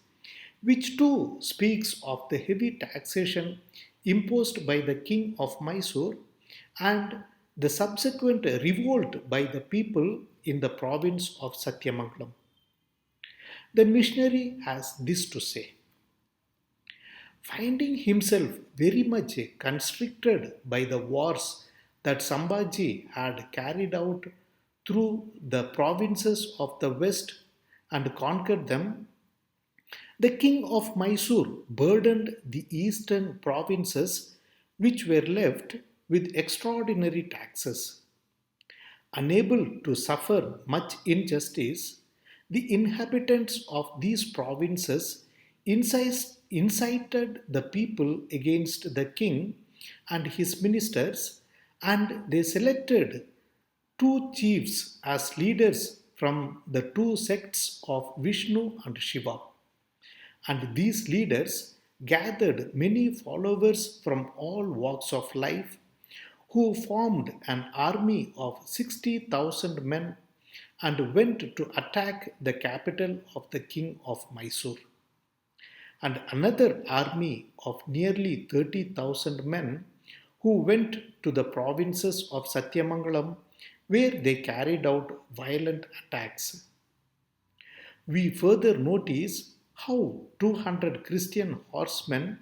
which too speaks of the heavy taxation imposed by the king of Mysore and the subsequent revolt by the people in the province of Satyamangalam. The missionary has this to say: finding himself very much constricted by the wars that Sambhaji had carried out through the provinces of the west and conquered them, the king of Mysore burdened the eastern provinces, which were left with extraordinary taxes. Unable to suffer much injustice, the inhabitants of these provinces incited the people against the king and his ministers, and they selected two chiefs as leaders from the two sects of Vishnu and Shiva. And these leaders gathered many followers from all walks of life who formed an army of 60,000 men and went to attack the capital of the king of Mysore. And another army of nearly 30,000 men who went to the provinces of Satyamangalam where they carried out violent attacks. We further notice how 200 Christian horsemen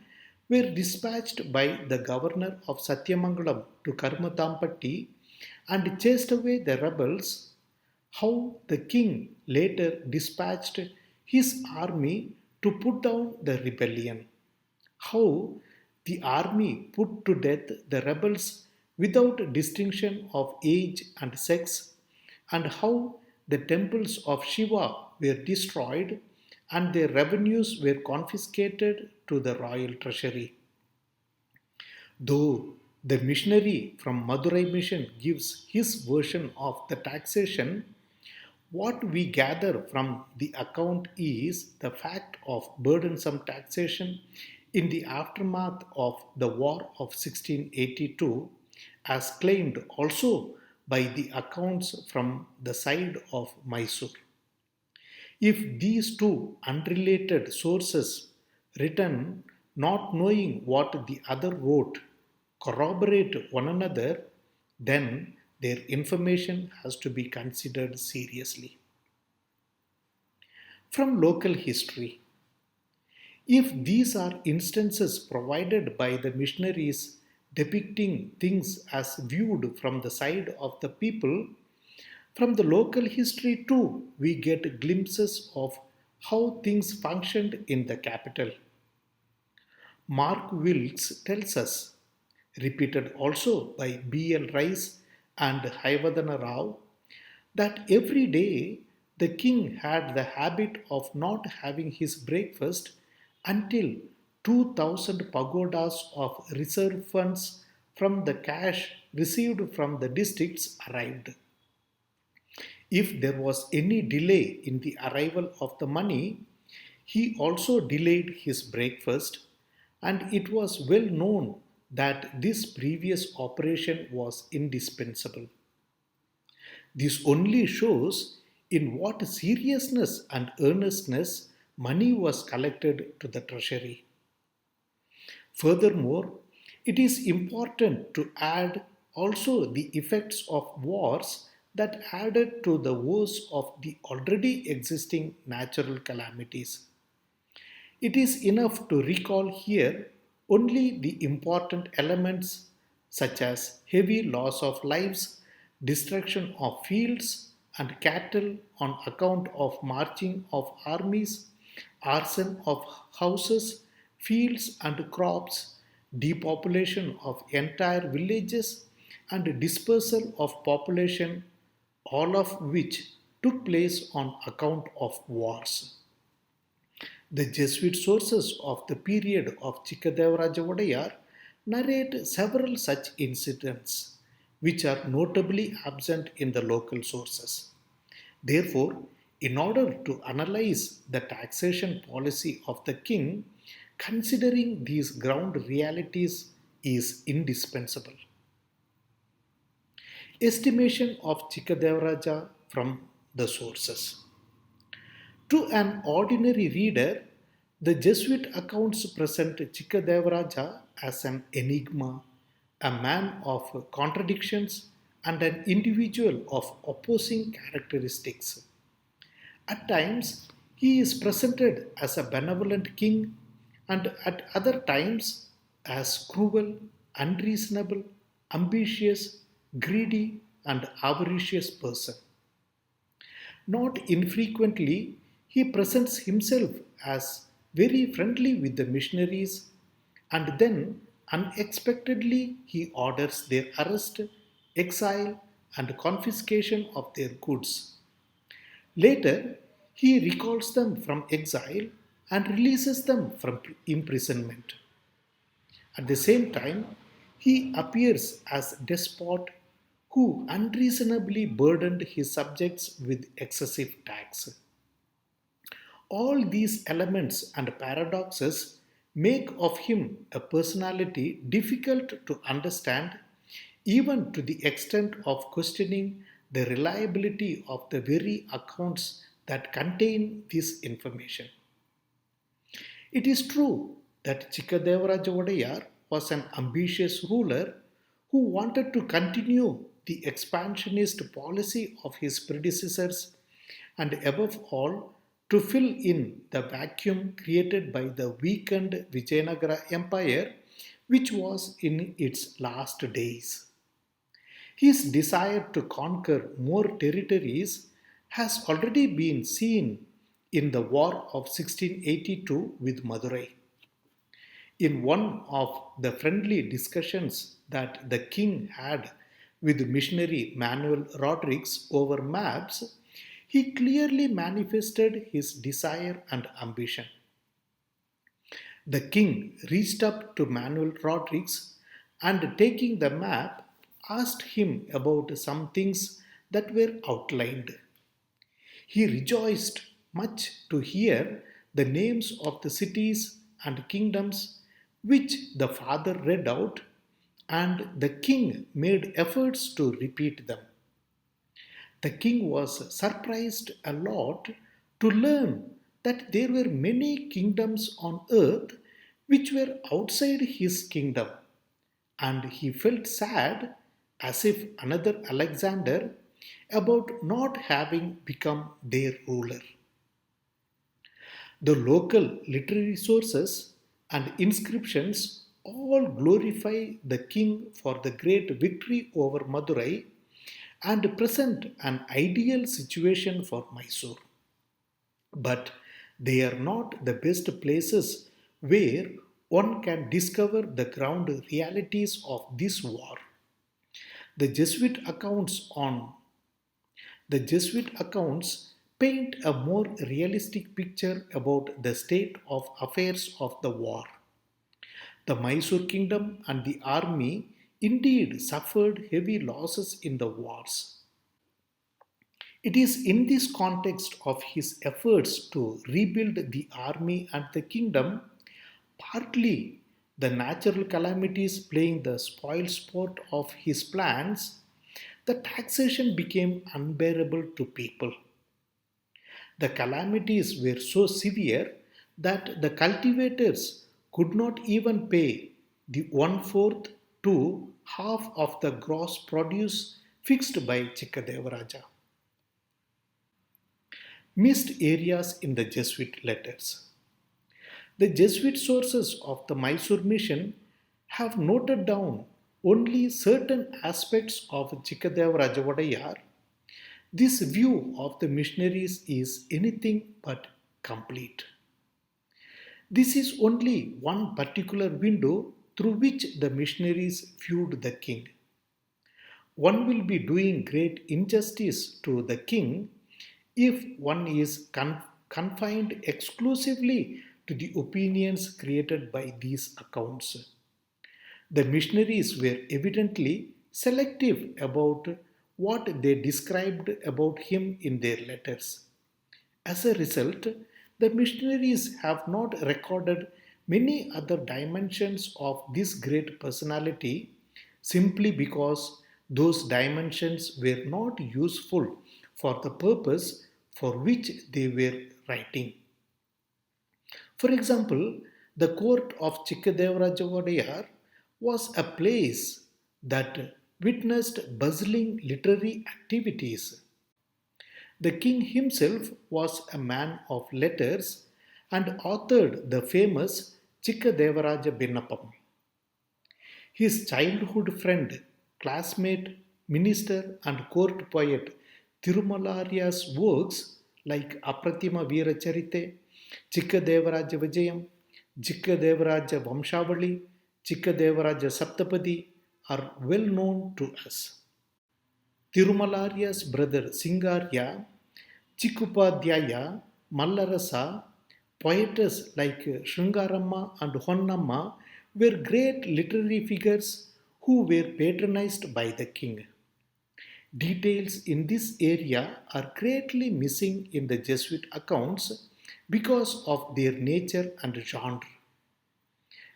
were dispatched by the governor of Satyamangalam to Karmatampatti and chased away the rebels, how the king later dispatched his army to put down the rebellion, how the army put to death the rebels without distinction of age and sex, and how the temples of Shiva were destroyed and their revenues were confiscated to the royal treasury. Though the missionary from Madurai mission gives his version of the taxation, what we gather from the account is the fact of burdensome taxation in the aftermath of the War of 1682, as claimed also by the accounts from the side of Mysore. If these two unrelated sources, written not knowing what the other wrote, corroborate one another, then their information has to be considered seriously. From local history, if these are instances provided by the missionaries depicting things as viewed from the side of the people, from the local history too, we get glimpses of how things functioned in the capital. Mark Wilkes tells us, repeated also by B.L. Rice and Haivadana Rao, that every day the king had the habit of not having his breakfast until 2,000 pagodas of reserve funds from the cash received from the districts arrived. If there was any delay in the arrival of the money, he also delayed his breakfast, and it was well known that this previous operation was indispensable. This only shows in what seriousness and earnestness money was collected to the treasury. Furthermore, it is important to add also the effects of wars that added to the woes of the already existing natural calamities. It is enough to recall here only the important elements such as heavy loss of lives, destruction of fields and cattle on account of marching of armies, arson of houses, fields and crops, depopulation of entire villages, and dispersal of population, all of which took place on account of wars. The Jesuit sources of the period of Chikkadevaraja Odayar narrate several such incidents, which are notably absent in the local sources. Therefore, in order to analyze the taxation policy of the king, considering these ground realities is indispensable. Estimation of Chikkadevaraja from the sources. To an ordinary reader, the Jesuit accounts present Chikkadevaraja as an enigma, a man of contradictions, and an individual of opposing characteristics. At times, he is presented as a benevolent king, and at other times, as cruel, unreasonable, ambitious, greedy, and avaricious person. Not infrequently, he presents himself as very friendly with the missionaries, and then unexpectedly he orders their arrest, exile, and confiscation of their goods. Later, he recalls them from exile and releases them from imprisonment. At the same time, he appears as a despot who unreasonably burdened his subjects with excessive tax. All these elements and paradoxes make of him a personality difficult to understand, even to the extent of questioning the reliability of the very accounts that contain this information. It is true that Chikkadevaraja Odayar was an ambitious ruler who wanted to continue the expansionist policy of his predecessors and, above all, to fill in the vacuum created by the weakened Vijayanagara Empire, which was in its last days. His desire to conquer more territories has already been seen in the War of 1682 with Madurai. In one of the friendly discussions that the king had with missionary Manuel Rodriguez over maps, he clearly manifested his desire and ambition. The king reached up to Manuel Rodriguez and, taking the map, asked him about some things that were outlined. He rejoiced much to hear the names of the cities and kingdoms which the father read out, and the king made efforts to repeat them. The king was surprised a lot to learn that there were many kingdoms on earth which were outside his kingdom, and he felt sad as if another Alexander about not having become their ruler. The local literary sources and inscriptions all glorify the king for the great victory over Madurai and present an ideal situation for Mysore. But they are not the best places where one can discover the ground realities of this war. The Jesuit accounts on the Jesuit accounts paint a more realistic picture about the state of affairs of the war. The Mysore kingdom and the army indeed suffered heavy losses in the wars. It is in this context of his efforts to rebuild the army and the kingdom, partly the natural calamities playing the spoil sport of his plans, the taxation became unbearable to people. The calamities were so severe that the cultivators could not even pay the one fourth to half of the gross produce fixed by Chikkadevaraja. Missed areas in the Jesuit letters. The Jesuit sources of the Mysore mission have noted down only certain aspects of Chikkadevaraja Odayar. This view of the missionaries is anything but complete. This is only one particular window through which the missionaries viewed the king. One will be doing great injustice to the king if one is confined exclusively to the opinions created by these accounts. The missionaries were evidently selective about what they described about him in their letters. As a result, the missionaries have not recorded many other dimensions of this great personality simply because those dimensions were not useful for the purpose for which they were writing. For example, the court of Chikkadevaraja Odayar was a place that witnessed bustling literary activities. The king himself was a man of letters and authored the famous Chikkadevaraja Binnapam. His childhood friend, classmate, minister, and court poet Tirumalarya's works like Apratima Veeracharite, Chikkadevaraja Vijayam, Chikkadevaraja Vamshavali, Chikkadevaraja Saptapadi are well known to us. Tirumalarya's brother Singarya, Chikkupadhyaya, Mallarasa, poetess like Sringaramma and Honnamma were great literary figures who were patronized by the king. Details in this area are greatly missing in the Jesuit accounts because of their nature and genre.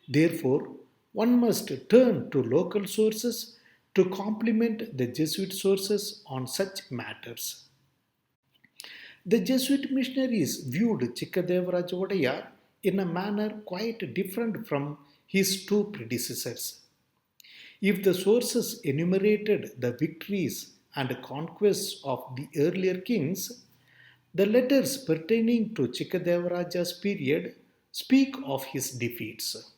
Therefore, one must turn to local sources to complement the Jesuit sources on such matters. The Jesuit missionaries viewed Chikkadevaraj Odayar in a manner quite different from his two predecessors. If the sources enumerated the victories and conquests of the earlier kings, the letters pertaining to Chikkadevaraja's period speak of his defeats.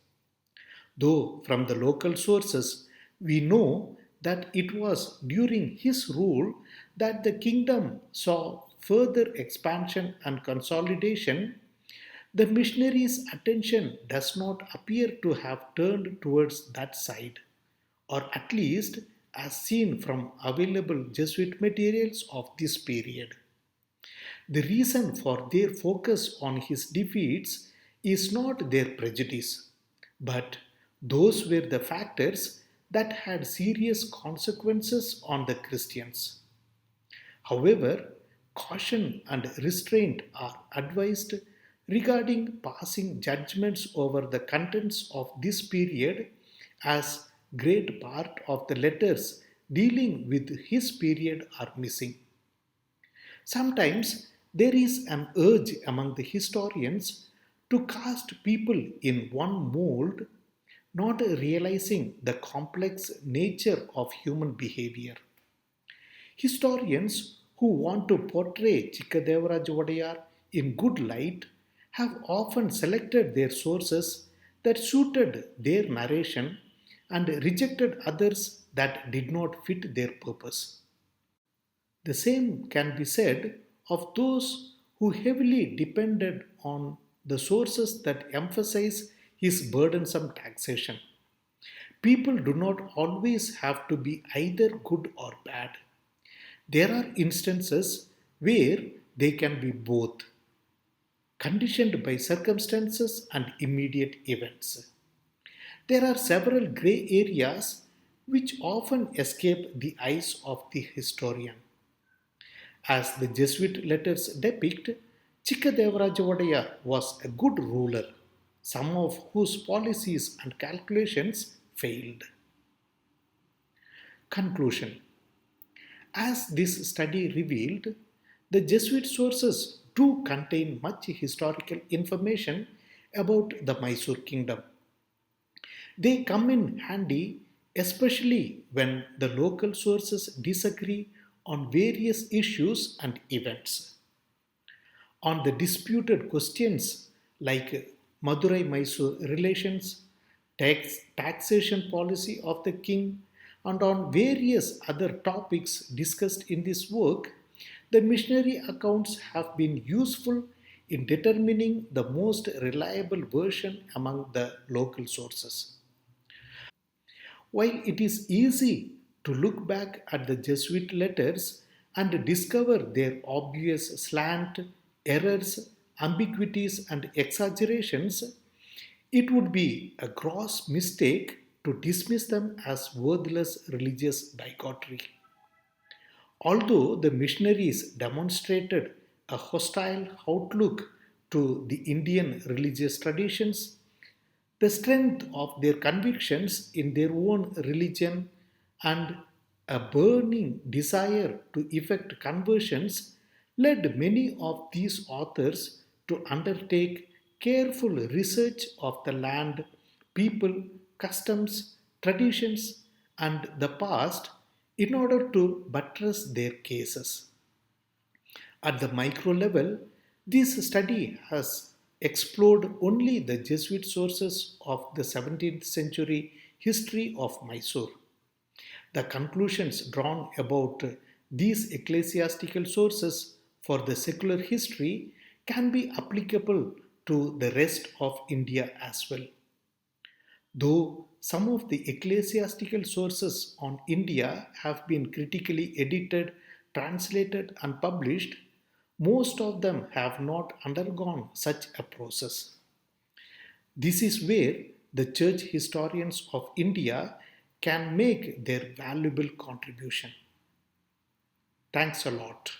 Though from the local sources we know that it was during his rule that the kingdom saw further expansion and consolidation, the missionaries' attention does not appear to have turned towards that side, or at least as seen from available Jesuit materials of this period. The reason for their focus on his defeats is not their prejudice, but those were the factors that had serious consequences on the Christians. However, caution and restraint are advised regarding passing judgments over the contents of this period, as great part of the letters dealing with his period are missing. Sometimes there is an urge among the historians to cast people in one mold, not realizing the complex nature of human behavior. Historians who want to portray Chikkadevaraj Odayar in good light have often selected their sources that suited their narration and rejected others that did not fit their purpose. The same can be said of those who heavily depended on the sources that emphasize his burdensome taxation. People do not always have to be either good or bad. There are instances where they can be both, conditioned by circumstances and immediate events. There are several grey areas which often escape the eyes of the historian. As the Jesuit letters depict, Chikkadevaraj Odayar was a good ruler, some of whose policies and calculations failed. Conclusion. As this study revealed, the Jesuit sources do contain much historical information about the Mysore kingdom. They come in handy especially when the local sources disagree on various issues and events. On the disputed questions like Madurai Mysore relations, taxation policy of the king, and on various other topics discussed in this work, the missionary accounts have been useful in determining the most reliable version among the local sources. While it is easy to look back at the Jesuit letters and discover their obvious slant, errors, ambiguities, and exaggerations, it would be a gross mistake to dismiss them as worthless religious bigotry. Although the missionaries demonstrated a hostile outlook to the Indian religious traditions, the strength of their convictions in their own religion and a burning desire to effect conversions led many of these authors to undertake careful research of the land, people, customs, traditions, and the past in order to buttress their cases. At the micro level, this study has explored only the Jesuit sources of the 17th century history of Mysore. The conclusions drawn about these ecclesiastical sources for the secular history can be applicable to the rest of India as well. Though some of the ecclesiastical sources on India have been critically edited, translated, and published, most of them have not undergone such a process. This is where the church historians of India can make their valuable contribution. Thanks a lot.